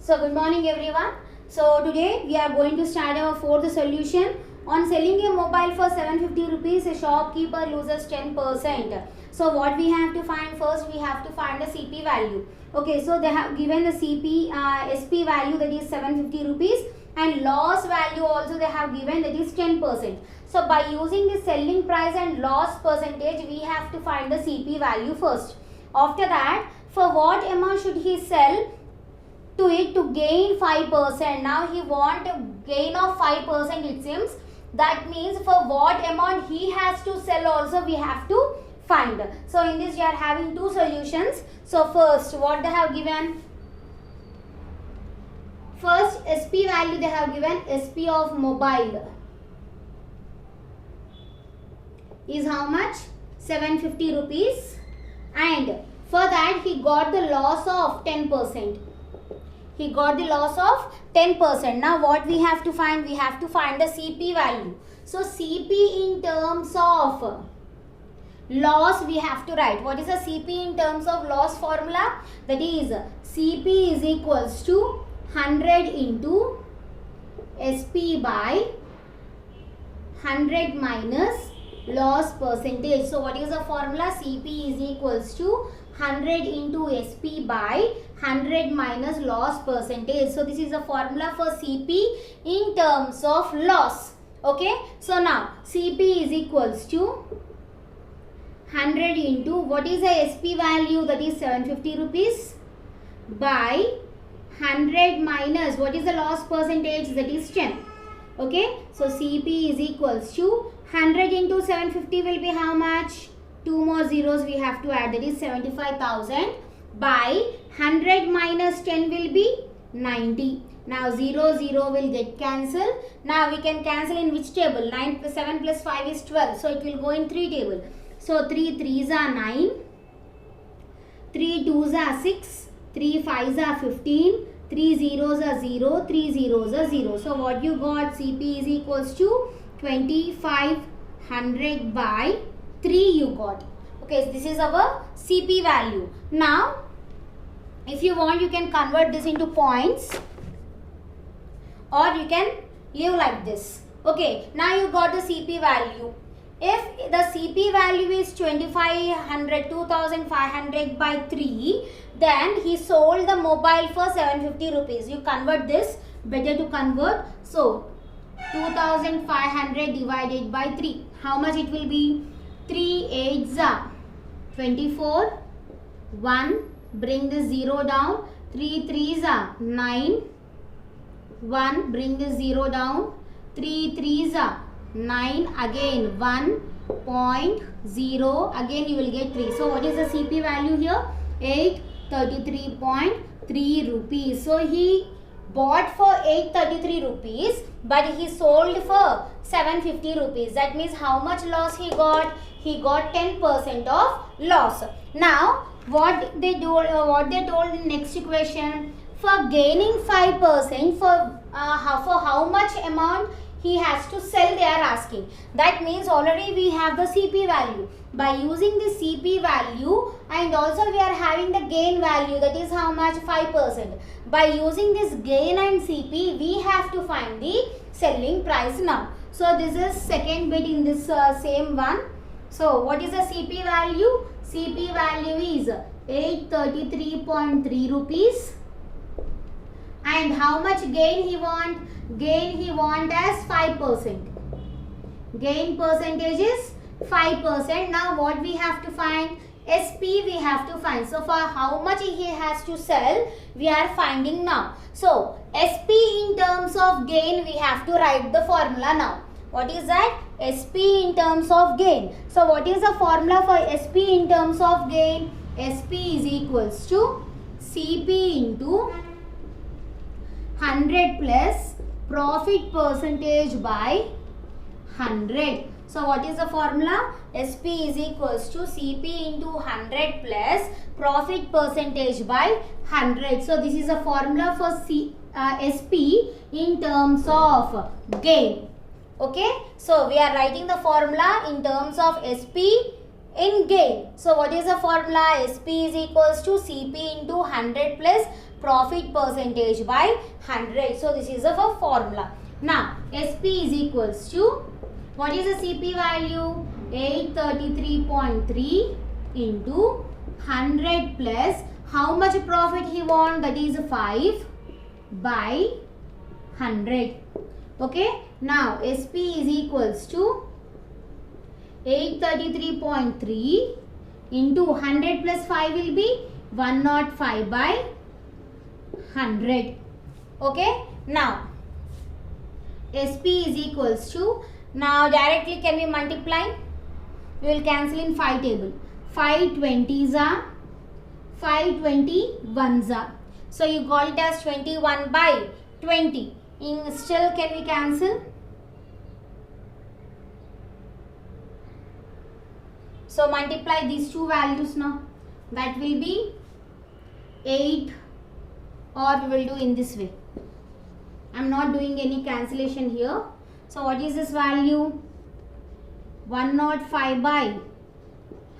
So good morning everyone. So today we are going to start our fourth solution on selling a mobile for 750 rupees. A shopkeeper loses 10%. So what we have to find first, we have to find the CP value. Okay, so they have given the CP SP value, that is 750 rupees, and loss value also they have given, that is 10%. So by using the selling price and loss percentage, we have to find the CP value first. After that, for what amount should he sell to it to gain 5%. Now he want a gain of 5%, it seems. That means for what amount he has to sell also we have to find. So in this we are having two solutions. So first, what they have given? First, SP value they have given, SP of mobile is how much? 750 rupees, and for that he got the loss of 10%. He got the loss of 10%. Now what we have to find? We have to find the CP value. So CP in terms of loss we have to write. What is the CP in terms of loss formula? That is CP is equals to 100 into SP by 100 minus loss percentage. So what is the formula? CP is equals to 100 into SP by 100 minus loss percentage. So this is the formula for CP in terms of loss. Okay. So now CP is equals to 100 into, what is the SP value? That is 750 rupees by 100 minus, what is the loss percentage? That is 10. Okay. So CP is equals to 100 into 750 will be how much? Two more zeros we have to add, that is 75,000 by 100 minus 10 will be 90. Now 0 will get cancelled. Now we can cancel in which table? 9 plus 7 plus 5 is 12. So it will go in 3 table. So 3 3s are 9, 3 2s are 6, 3 5s are 15, 3 zeros are 0, 3 zeros are 0. So what you got? CP is equals to 2500 by 3 you got. Okay, so this is our CP value. Now if you want, you can convert this into points, or you can leave like this. Okay, now you got the CP value. If the CP value is 2500 by 3, then he sold the mobile for 750 rupees. You convert this, better to convert. So 2500 divided by 3, how much it will be? 3 8s are 24, 1, bring the 0 down, 3 3s are 9, 1, bring the 0 down, 3 3s are 9, again 1.0, again you will get 3. So what is the CP value here? 833.3 rupees. So he bought for 833 rupees, but he sold for 750 rupees. That means how much loss he got? He got 10% of loss. Now what they told in next equation, for gaining 5%, for how much amount he has to sell they are asking. That means already we have the CP value. By using the CP value, and also we are having the gain value, that is how much? 5%. By using this gain and CP, we have to find the selling price now. So this is second bit in this same one. So what is the CP value? CP value is 833.3 rupees. And how much gain he want? Gain he want as 5%. Gain percentage is 5%. Now what we have to find? SP we have to find. So for how much he has to sell, we are finding now. So SP in terms of gain, we have to write the formula now. What is that? SP in terms of gain. So what is the formula for SP in terms of gain? SP is equals to CP into 100 plus profit percentage by 100. So what is the formula? SP is equals to CP into 100 plus profit percentage by 100. So this is a formula for SP in terms of gain. Okay. So we are writing the formula in terms of SP in gain. So what is the formula? SP is equals to CP into 100 plus profit percentage by 100. So this is the formula. Now SP is equals to, what is the CP value? 833.3 into 100 plus how much profit he want? That is 5 by 100. Okay. Now SP is equals to 833.3 into 100 plus 5 will be 105 by 100. Okay. Now SP is equals to, now directly can we multiply? We will cancel in 5 table. 5 20s are 5 21s are. So you got it as 21 by 20. In still can we cancel? So multiply these two values now. That will be 8, or we will do in this way. I am not doing any cancellation here. So what is this value? 105 by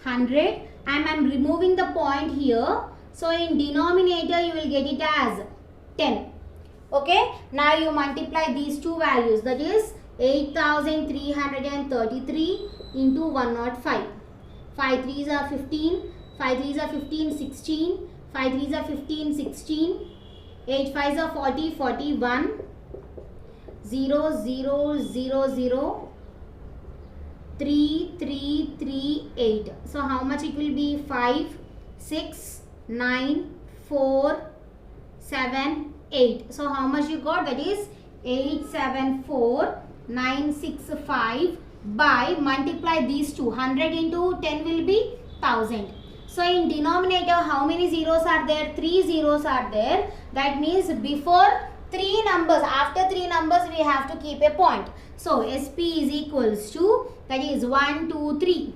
100. I am removing the point here. So in denominator you will get it as 10. Okay. Now you multiply these two values. That is 8333 into 105. 5 3s are 15. 5 3s are 15, 16. 5 3s are 15, 16. 8 5s are 40, 41. 0 0 0 0 3 3 3 8. So how much it will be? 5 6 9 4 7 8. So how much you got? That is 874,965 by, multiply these two. 100 into 10 will be 1000. So in denominator how many zeros are there? 3 zeros are there. That means before 3 numbers, after 3 numbers we have to keep a point. So SP is equals to, that is 1 2 3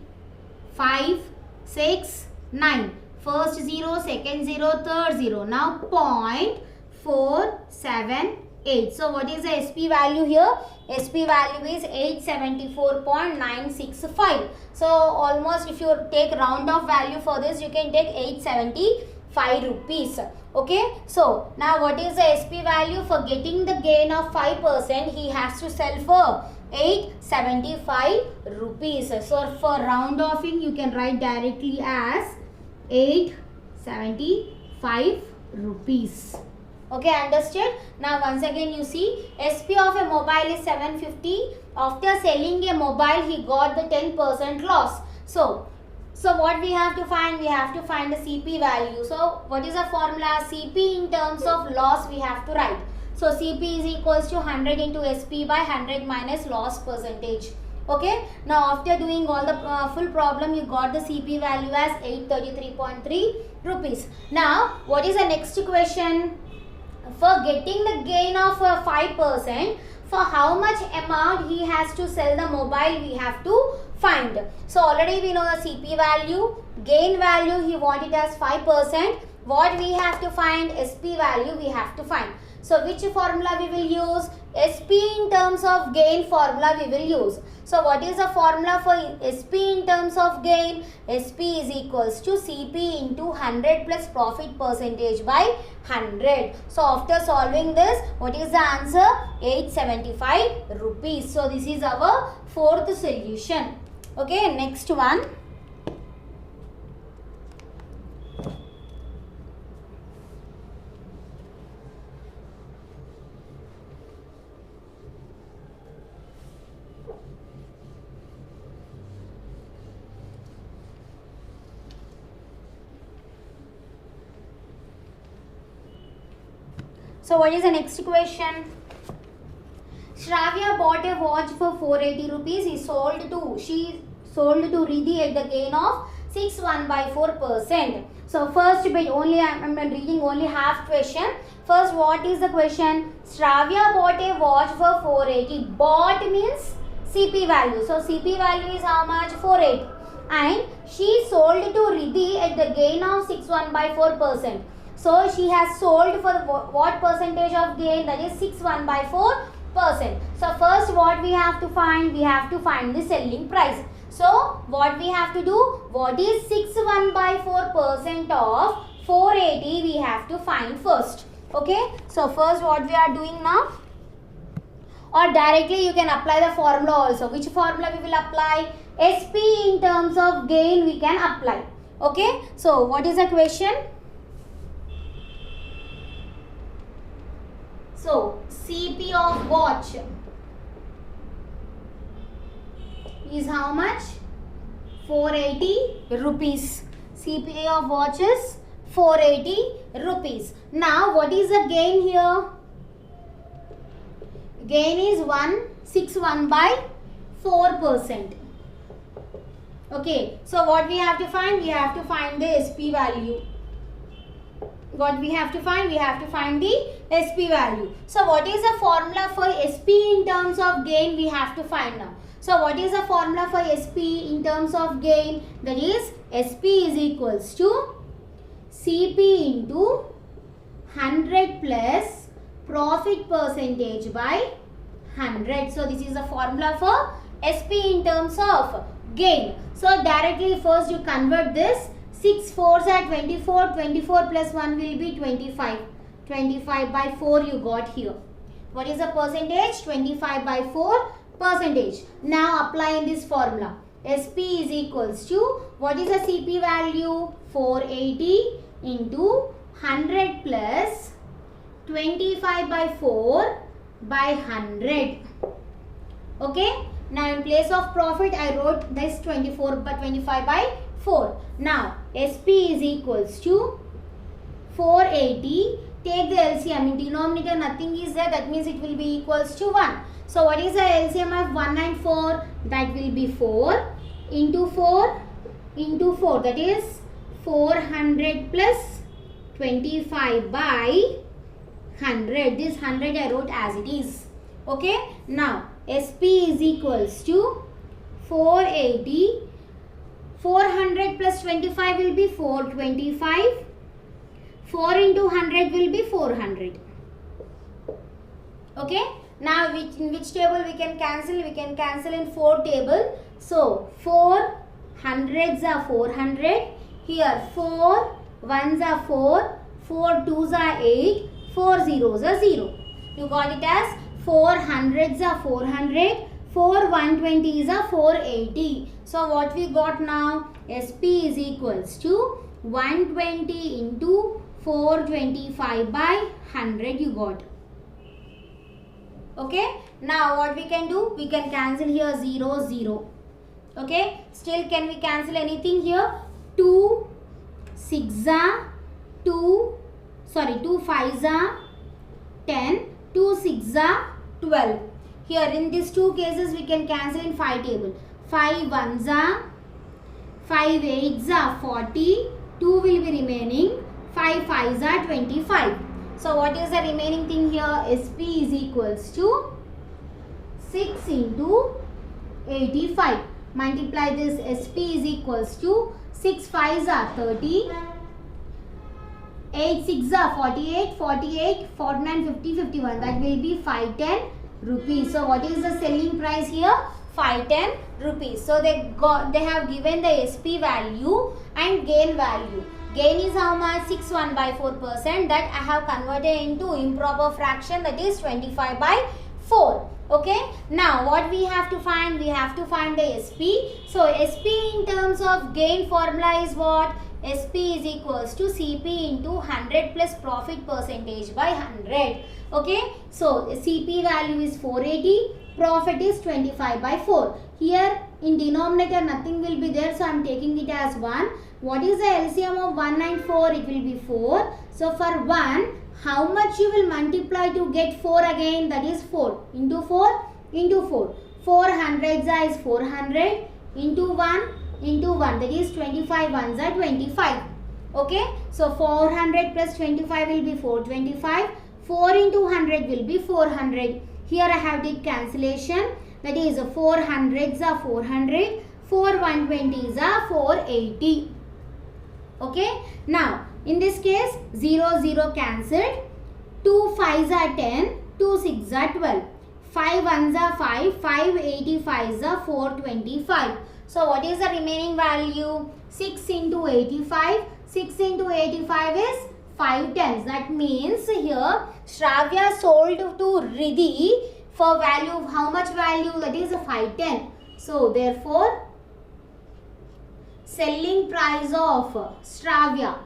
5 6 9. First 0, second 0, third 0. Now 0.478. So what is the SP value here? SP value is 874.965. So almost, if you take round off value for this, you can take 875 rupees. Okay. So now what is the SP value? For getting the gain of 5%, he has to sell for 875 rupees. So for round offing, you can write directly as 875 rupees. Okay, understood? Now once again you see, SP of a mobile is 750. After selling a mobile, he got the 10% loss. So what we have to find? We have to find the CP value. So what is the formula? CP in terms of loss we have to write. So CP is equals to 100 into SP by 100 minus loss percentage. Okay. Now after doing all the full problem, you got the CP value as 833.3 rupees. Now what is the next question? For getting the gain of 5%, for how much amount he has to sell the mobile, we have to find. So already we know the CP value, gain value he want it as 5%. What we have to find? SP value we have to find. So which formula we will use? SP in terms of gain formula we will use. So what is the formula for SP in terms of gain? SP is equals to CP into 100 plus profit percentage by 100. So after solving this, what is the answer? 875 rupees. So this is our fourth solution. Okay, next one. So what is the next question? Shravya bought a watch for 480 rupees. She sold to Riddhi at the gain of 6.14%. So first bit only, I am reading only half question. First, what is the question? Shravya bought a watch for 480. Bought means CP value. So CP value is how much? 480. And she sold to Riddhi at the gain of 6.14%. So she has sold for what percentage of gain? That is 6.14%. So first what we have to find? We have to find the selling price. So what we have to do? What is 61 by 4% of 480? We have to find first. Okay. So first what we are doing now? Or directly you can apply the formula also. Which formula we will apply? SP in terms of gain we can apply. Okay. So what is the question? So CP of watch is how much? 480 rupees. CPA of watch is 480 rupees. Now what is the gain here? Gain is 161 by 4%. Okay. So what we have to find? We have to find the SP value. What we have to find? We have to find the SP value. So what is the formula for SP in terms of gain? We have to find now. So what is the formula for SP in terms of gain? That is SP is equals to CP into 100 plus profit percentage by 100. So this is the formula for SP in terms of gain. So directly first you convert this. 6 4s are 24. 24 plus 1 will be 25. 25 by 4 you got here. What is the percentage? 25 by 4 percentage. Now apply in this formula. SP is equals to, what is the CP value? 480 into 100 plus 25 by 4 by 100. Okay. Now in place of profit I wrote this 24 by 25 by 4. Now SP is equals to 480. Take the LCM. In denominator nothing is there. That means it will be equals to 1. So what is the LCM of 1 and 4? That will be 4 into 4 into 4. That is 400 plus 25 by 100. This 100 I wrote as it is. Okay. Now SP is equals to 480. 400 plus 25 will be 425. 4 into 100 will be 400. Okay. Now in which table we can cancel? We can cancel in 4 table. So 4 hundreds are 400. Here 4 ones are 4. 4 twos are 8. 4 zeros are 0. You got it as 4 hundreds are 400. 4 120s are 480. So what we got now? SP is equals to 120 into 425 by 100 you got. Okay. Now what we can do? We can cancel here 0, 0. Okay. Still can we cancel anything here? 2 6 are 2 5s are 10. 2 6 are 12. Here in these two cases we can cancel in 5 table. 5 1s are 5 8s are 40. 2 will be remaining. 5 5s are 25. So what is the remaining thing here? SP is equals to 6 into 85. Multiply this. SP is equals to 6 5s are 30. 8 6 are 48. 48 49 50 51. That will be 510 rupees. So what is the selling price here? 510 rupees. So they have given the SP value and gain value. Gain is how much? 61 by 4%. That I have converted into improper fraction, that is 25 by 4. Okay. Now what we have to find? We have to find the SP. So SP in terms of gain formula is what? SP is equals to CP into 100 plus profit percentage by 100. Okay. So CP value is 480. Profit is 25 by 4. Here in denominator nothing will be there. So I am taking it as 1. What is the LCM of 1 and 4? It will be 4. So for 1, how much you will multiply to get 4 again? That is 4 into 4 into 4. 400s is 400 into 1 into 1. That is 25 ones are 25. Okay. So 400 plus 25 will be 425. 4 into 100 will be 400. Here I have did cancellation. That is 400s are 400. 4 120s are 480. Okay. Now in this case 0 0 cancelled. 2 5s are 10. 2 6s are 12. 5 1s are 5. 5 85s are 425. So what is the remaining value? 6 into 85. 6 into 85 is 5 tens. That means here Shravya sold to Riddhi for value of how much value? That is 510. So therefore selling price of Shravya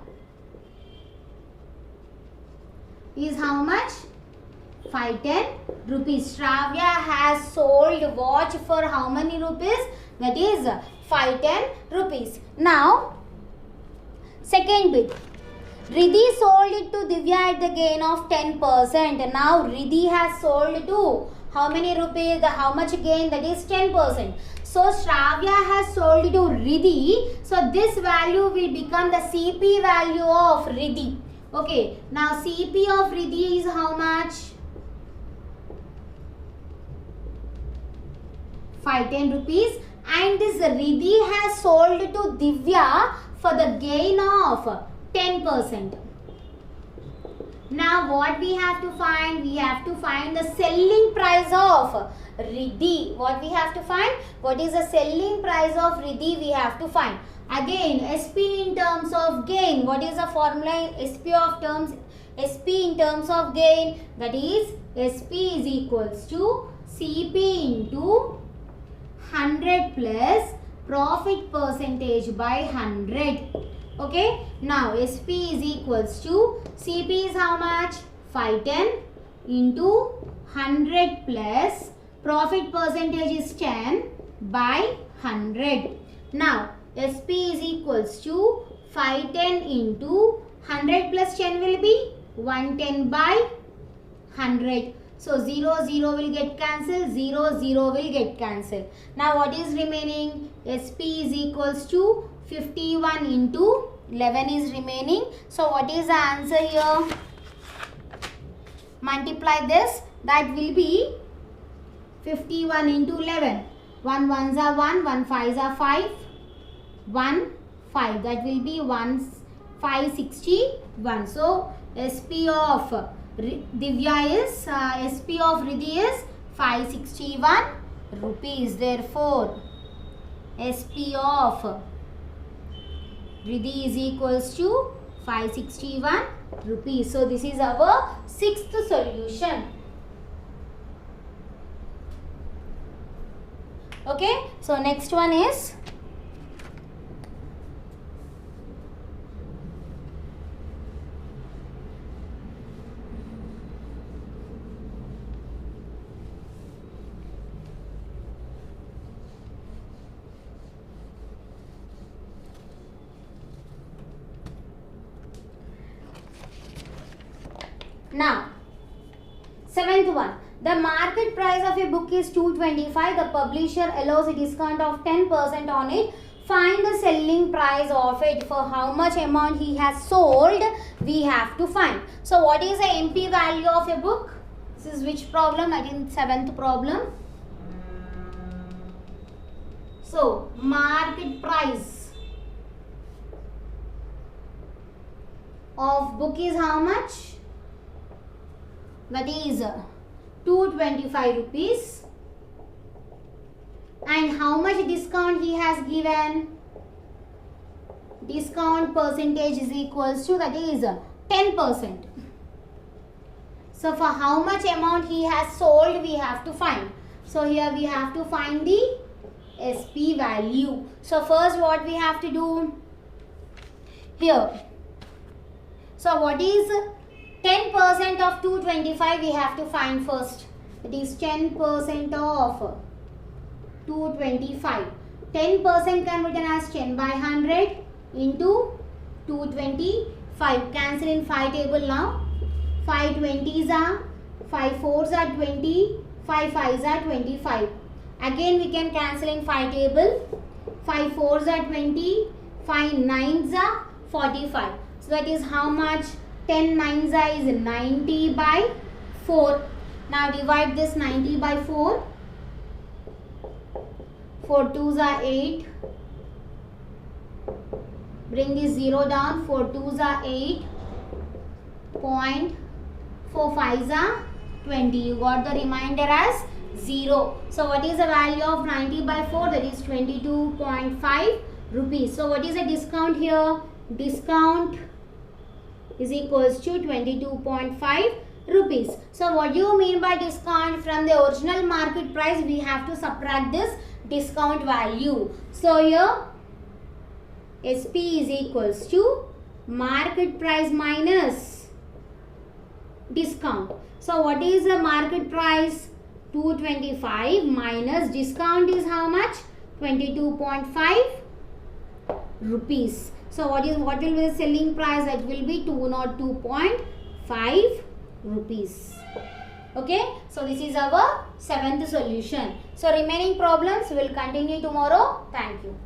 is how much? 510 rupees. Shravya has sold watch for how many rupees? That is 510 rupees. Now second bit. Riddhi sold it to Divya at the gain of 10%. Now Riddhi has sold to how many rupees? How much gain? That is 10%. So Shravya has sold to Riddhi. So this value will become the CP value of Riddhi. Okay. Now CP of Riddhi is how much? 510 rupees. And this Riddhi has sold to Divya for the gain of 10%. Now what we have to find? We have to find the selling price of Riddhi. What we have to find? What is the selling price of Riddhi? We have to find. Again, SP in terms of gain. What is the formula? SP in terms of gain. That is SP is equals to CP into 100 plus profit percentage by 100. Okay. Now SP is equals to CP is how much? 510 into 100 plus profit percentage is 10 by 100. Now SP is equals to 510 into 100 plus 10 will be 110 by 100. So 0 0 will get cancelled, 0 0 will get cancelled. Now what is remaining? SP is equals to 51 into 11 is remaining. So what is the answer here? Multiply this. That will be 51 into 11. 1 ones are 1, 1 fives are 5, 1 5. That will be 561. So SP of Divya is SP of Riddhi is 561 rupees. Therefore SP of Riddhi is equals to 561 rupees. So this is our sixth solution. Okay. So next one is now, seventh one. The market price of a book is 225. The publisher allows a discount of 10% on it. Find the selling price of it. For how much amount he has sold, we have to find. So, what is the MP value of a book? This is which problem? I think seventh problem. So, market price of book is how much? That is 225 rupees. And how much discount he has given? Discount percentage is equals to, that is 10%. So for how much amount he has sold, we have to find. So here we have to find the SP value. So first what we have to do here. So what is 10% of 225? We have to find first. It is 10% of 225. 10% can be written as 10 by 100 into 225. Cancel in 5 table now. 5 20s are, 5 4s are 20, 5 5s are 25. Again we can cancel in 5 table. 5 4s are 20, 5 9s are 45. So that is how much? 10 9s are is 90 by 4. Now divide this 90 by 4. 4 2s are 8. Bring this 0 down. 4 2s are 8. 4 5s are 20. You got the remainder as 0. So what is the value of 90 by 4? That is 22.5 rupees. So what is the discount here? Discount is equals to 22.5 rupees. So what do you mean by discount? From the original market price we have to subtract this discount value. So here SP is equals to market price minus discount. So what is the market price? 225 minus discount is how much? 22.5 rupees. So what will be the selling price? That will be 202.5 rupees. Okay, so this is our 7th solution. So remaining problems will continue tomorrow. Thank you.